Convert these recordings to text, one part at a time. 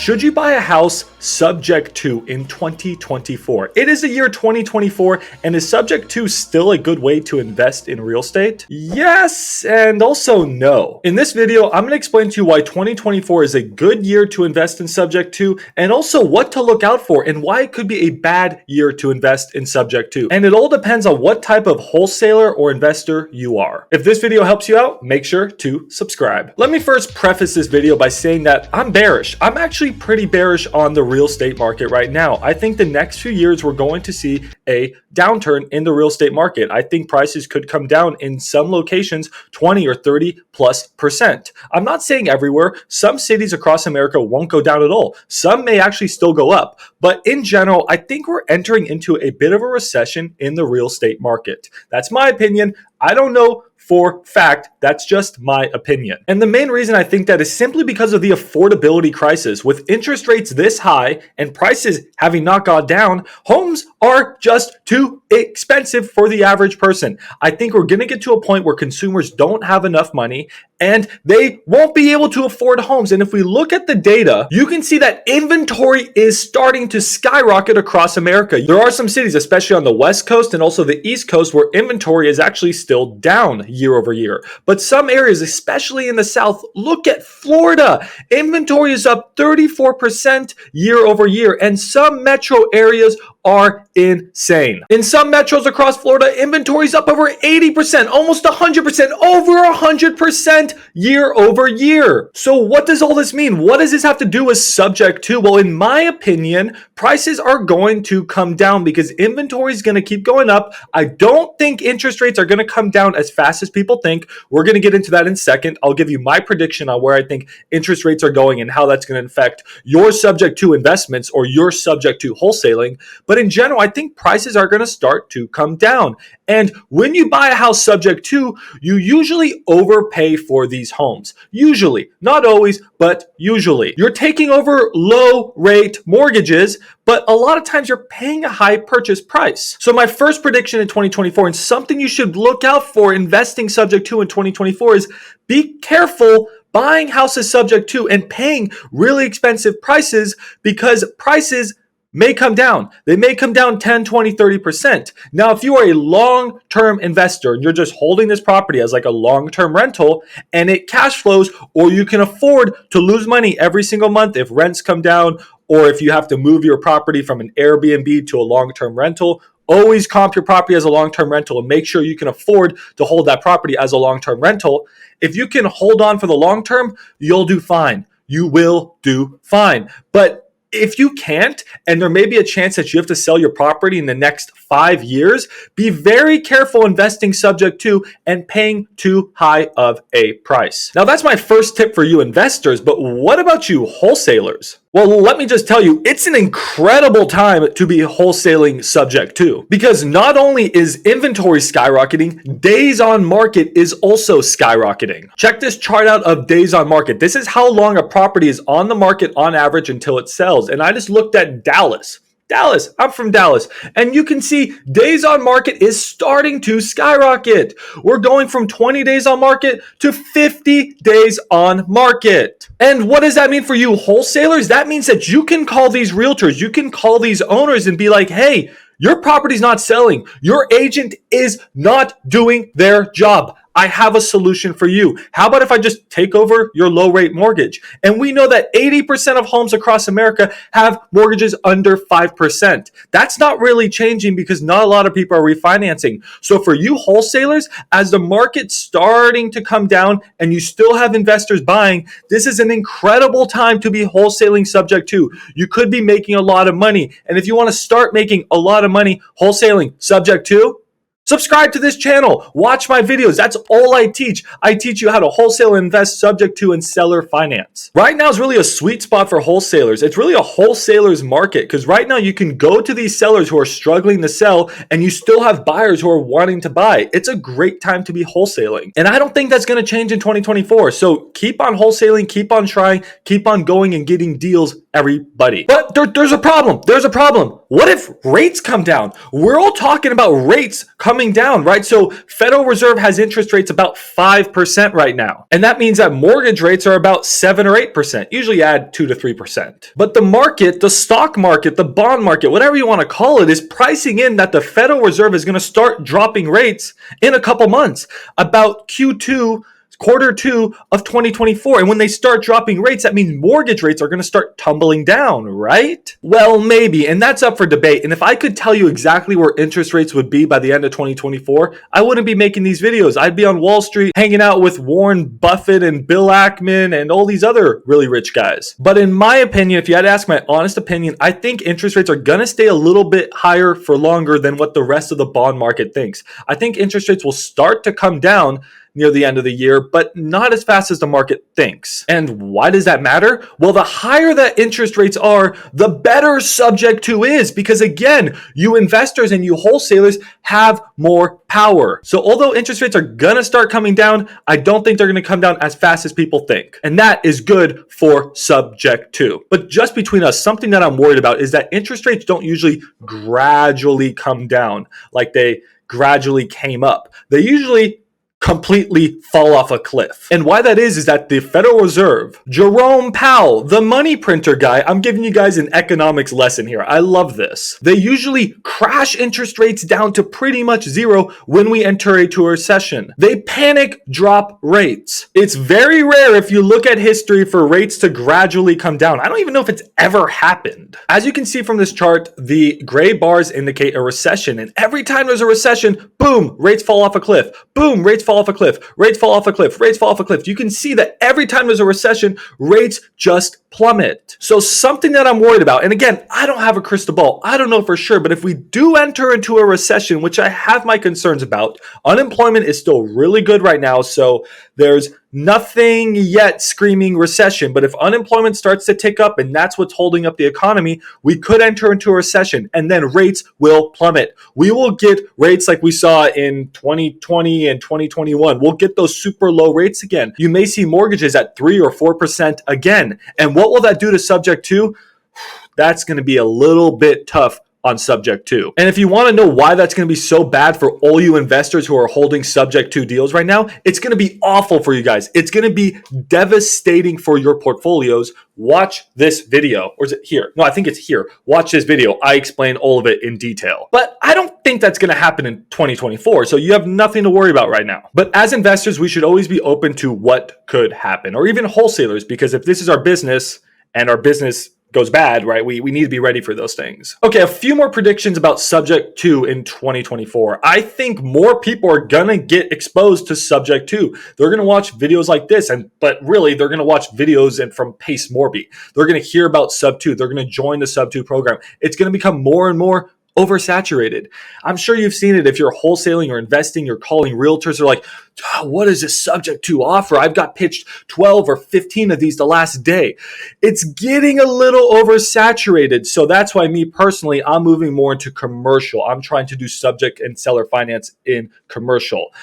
Should you buy a house subject to in 2024? It is the year 2024, and is subject to still a good way to invest in real estate? Yes, and also no. In this video, I'm going to explain to you why 2024 is a good year to invest in subject to, and also what to look out for and why it could be a bad year to invest in subject to. And it all depends on what type of wholesaler or investor you are. If this video helps you out, make sure to subscribe. Let me first preface this video by saying that I'm bearish. I'm actually pretty bearish on the real estate market right now. I think the next few years we're going to see a downturn in the real estate market. I think prices could come down in some locations 20 or 30+%. I'm not saying everywhere. Some cities across America won't go down at all. Some may actually still go up. But in general, I think we're entering into a bit of a recession in the real estate market. That's my opinion. I don't know for fact, that's just my opinion. And the main reason I think that is simply because of the affordability crisis. With interest rates this high and prices having not gone down, homes are just too expensive for the average person. I think we're going to get to a point where consumers don't have enough money and they won't be able to afford homes. And if we look at the data, you can see that inventory is starting to skyrocket across America. There are some cities, especially on the West Coast and also the East Coast, where inventory is actually still down year over year. But some areas, especially in the South, look at Florida. Inventory is up 34% year over year, and some metro areas are insane. In some metros across Florida, inventory is up over 80%, almost 100%, over 100% year over year. So what does all this mean? What does this have to do with subject to? Well, in my opinion, prices are going to come down because inventory is going to keep going up. I don't think interest rates are going to come down as fast as people think. We're going to get into that in a second. I'll give you my prediction on where I think interest rates are going and how that's going to affect your subject to investments or your subject to wholesaling. But in general, I think prices are going to start to come down. And when you buy a house subject to, you usually overpay for these homes. Usually, not always, but usually. You're taking over low rate mortgages, but a lot of times you're paying a high purchase price. So my first prediction in 2024, and something you should look out for investing subject to in 2024, is be careful buying houses subject to and paying really expensive prices, because prices may come down. They may come down 10, 20, 30%. Now, if you are a long-term investor and you're just holding this property as like a long-term rental and it cash flows, or you can afford to lose money every single month if rents come down, or if you have to move your property from an Airbnb to a long-term rental, always comp your property as a long-term rental and make sure you can afford to hold that property as a long-term rental. If you can hold on for the long term, you'll do fine. You will do fine. But if you can't, and there may be a chance that you have to sell your property in the next 5 years, be very careful investing subject to and paying too high of a price. Now, that's my first tip for you investors, but what about you wholesalers? Well, let me just tell you, it's an incredible time to be wholesaling subject to, because not only is inventory skyrocketing, days on market is also skyrocketing. Check this chart out of days on market. This is how long a property is on the market on average until it sells. And I just looked at Dallas, I'm from Dallas, and you can see days on market is starting to skyrocket. We're going from 20 days on market to 50 days on market. And what does that mean for you wholesalers? That means that you can call these realtors, you can call these owners and be like, hey, your property's not selling. Your agent is not doing their job. I have a solution for you. How about if I just take over your low rate mortgage? And we know that 80% of homes across America have mortgages under 5%. That's not really changing because not a lot of people are refinancing. So for you wholesalers, as the market's starting to come down and you still have investors buying, this is an incredible time to be wholesaling subject to. You could be making a lot of money. And if you want to start making a lot of money wholesaling subject to, subscribe to this channel. Watch my videos. That's all I teach. I teach you how to wholesale invest subject to and seller finance. Right now is really a sweet spot for wholesalers. It's really a wholesaler's market because right now you can go to these sellers who are struggling to sell and you still have buyers who are wanting to buy. It's a great time to be wholesaling. And I don't think that's going to change in 2024. So keep on wholesaling, keep on trying, keep on going and getting deals, everybody. But there's a problem. There's a problem. What if rates come down? We're all talking about rates coming coming down, right? So Federal Reserve has interest rates about 5% right now. And that means that mortgage rates are about 7 or 8%. Usually add 2 to 3%. But the market, the stock market, the bond market, whatever you want to call it, is pricing in that the Federal Reserve is going to start dropping rates in a couple months, about quarter two of 2024. And when they start dropping rates, that means mortgage rates are going to start tumbling down, right? Well, maybe. And that's up for debate. And if I could tell you exactly where interest rates would be by the end of 2024, I wouldn't be making these videos. I'd be on Wall Street hanging out with Warren Buffett and Bill Ackman and all these other really rich guys. But in my opinion, if you had to ask my honest opinion, I think interest rates are going to stay a little bit higher for longer than what the rest of the bond market thinks. I think interest rates will start to come down near the end of the year, but not as fast as the market thinks. And why does that matter? Well, the higher that interest rates are, the better subject to is, because again, you investors and you wholesalers have more power. So although interest rates are gonna start coming down, I don't think they're gonna come down as fast as people think. And that is good for subject to. But just between us, something that I'm worried about is that interest rates don't usually gradually come down like they gradually came up. They usually completely fall off a cliff. And why that is that the Federal Reserve, Jerome Powell, the money printer guy, I'm giving you guys an economics lesson here. I love this. They usually crash interest rates down to pretty much zero when we enter into a recession. They panic drop rates. It's very rare if you look at history for rates to gradually come down. I don't even know if it's ever happened. As you can see from this chart, the gray bars indicate a recession. And every time there's a recession, boom, rates fall off a cliff. Boom, rates fall off a cliff. Rates fall off a cliff. Rates fall off a cliff. You can see that every time there's a recession, rates just plummet. So something that I'm worried about, and again, I don't have a crystal ball. I don't know for sure, but if we do enter into a recession, which I have my concerns about, unemployment is still really good right now. So there's nothing yet screaming recession, but if unemployment starts to tick up and that's what's holding up the economy, we could enter into a recession and then rates will plummet. We will get rates like we saw in 2020 and 2021. We'll get those super low rates again. You may see mortgages at 3 or 4% again. And what will that do to subject to? That's going to be a little bit tough on subject to. And if you want to know why that's going to be so bad for all you investors who are holding subject to deals right now, it's going to be awful for you guys. It's going to be devastating for your portfolios. Watch this video. Or is it here? No, I think it's here. Watch this video. I explain all of it in detail. But I don't think that's going to happen in 2024. So you have nothing to worry about right now. But as investors, we should always be open to what could happen, or even wholesalers, because if this is our business and our business goes bad, right? We need to be ready for those things. Okay, a few more predictions about subject to in 2024. I think more people are gonna get exposed to subject to. They're gonna watch videos like this, but really they're gonna watch videos from Pace Morby. They're gonna hear about sub 2. They're gonna join the sub 2 program. It's gonna become more and more oversaturated. I'm sure you've seen it. If you're wholesaling or investing, you're calling realtors. They're like, what is this subject to offer? I've got pitched 12 or 15 of these the last day. It's getting a little oversaturated. So that's why me personally, I'm moving more into commercial. I'm trying to do subject and seller finance in commercial.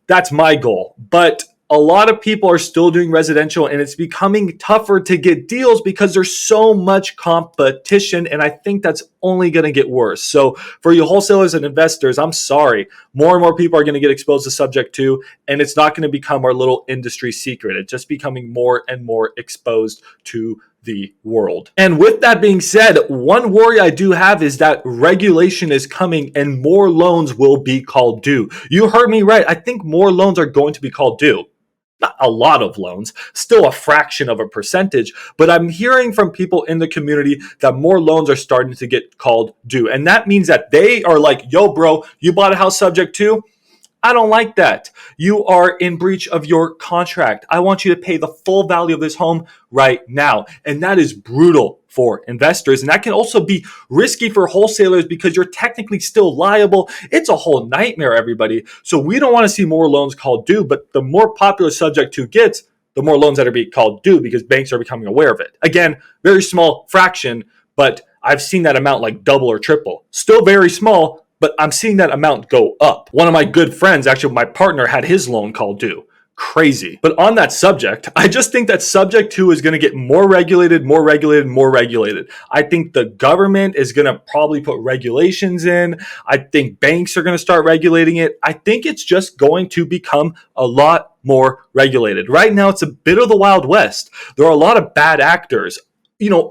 That's my goal. But a lot of people are still doing residential, and it's becoming tougher to get deals because there's so much competition, and I think that's only going to get worse. So for you wholesalers and investors, I'm sorry. More and more people are going to get exposed to subject to, and it's not going to become our little industry secret. It's just becoming more and more exposed to the world. And with that being said, one worry I do have is that regulation is coming and more loans will be called due. You heard me right. I think more loans are going to be called due. Not a lot of loans, still a fraction of a percentage, but I'm hearing from people in the community that more loans are starting to get called due. And that means that they are like, yo, bro, you bought a house subject to? I don't like that. You are in breach of your contract. I want you to pay the full value of this home right now. And that is brutal for investors. And that can also be risky for wholesalers because you're technically still liable. It's a whole nightmare, everybody. So we don't want to see more loans called due, but the more popular subject to gets, the more loans that are being called due because banks are becoming aware of it. Again, very small fraction, but I've seen that amount like double or triple. Still very small, but I'm seeing that amount go up. One of my good friends, actually my partner, had his loan called due. crazy. But on that subject, I just think that subject to is going to get more regulated, more regulated, more regulated. I think the government is going to probably put regulations in. I think banks are going to start regulating it. I think it's just going to become a lot more regulated. Right now, it's a bit of the Wild West. There are a lot of bad actors.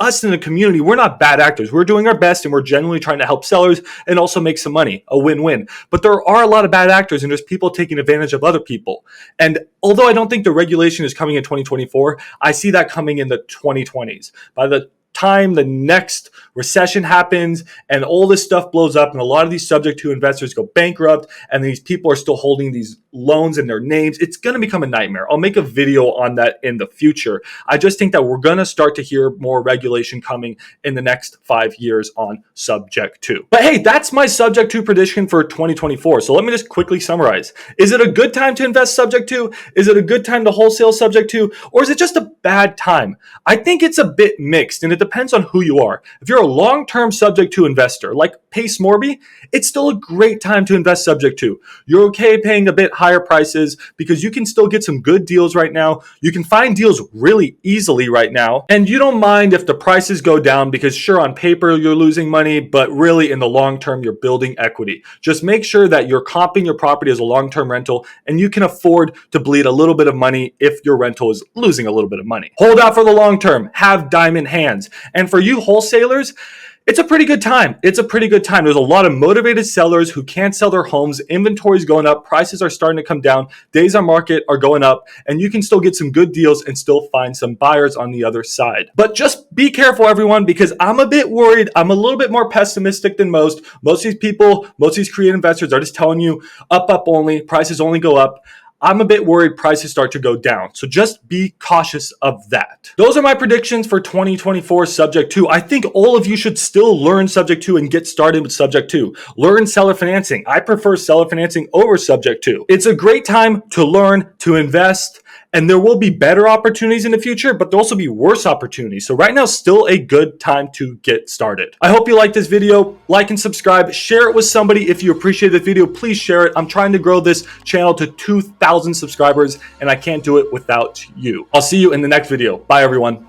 Us in the community, we're not bad actors. We're doing our best and we're genuinely trying to help sellers and also make some money, a win-win. But there are a lot of bad actors and there's people taking advantage of other people. And although I don't think the regulation is coming in 2024, I see that coming in the 2020s. By the time the next recession happens and all this stuff blows up and a lot of these subject to investors go bankrupt and these people are still holding these loans in their names, it's going to become a nightmare. I'll make a video on that in the future. I just think that we're going to start to hear more regulation coming in the next 5 years on subject to. But hey, that's my subject to prediction for 2024. So let me just quickly summarize. Is it a good time to invest subject to? Is it a good time to wholesale subject to? Or is it just a bad time? I think it's a bit mixed and it depends on who you are. If you're a long-term subject to investor like Pace Morby, it's still a great time to invest subject to. You're okay paying a bit higher prices because you can still get some good deals right now. You can find deals really easily right now. And you don't mind if the prices go down because sure, on paper, you're losing money, but really in the long term, you're building equity. Just make sure that you're comping your property as a long-term rental and you can afford to bleed a little bit of money if your rental is losing a little bit of money. Hold out for the long term. Have diamond hands. And for you wholesalers, it's a pretty good time. It's a pretty good time. There's a lot of motivated sellers who can't sell their homes. Inventory's going up. Prices are starting to come down. Days on market are going up. And you can still get some good deals and still find some buyers on the other side. But just be careful, everyone, because I'm a bit worried. I'm a little bit more pessimistic than most. Most of these people, most of these creative investors are just telling you up only. Prices only go up. I'm a bit worried prices start to go down. So just be cautious of that. Those are my predictions for 2024 subject to. I think all of you should still learn subject to and get started with subject to. Learn seller financing. I prefer seller financing over subject to. It's a great time to learn, to invest, and there will be better opportunities in the future, but there'll also be worse opportunities. So right now, still a good time to get started. I hope you liked this video. Like and subscribe. Share it with somebody if you appreciate the video. Please share it. I'm trying to grow this channel to 2,000 subscribers, and I can't do it without you. I'll see you in the next video. Bye, everyone.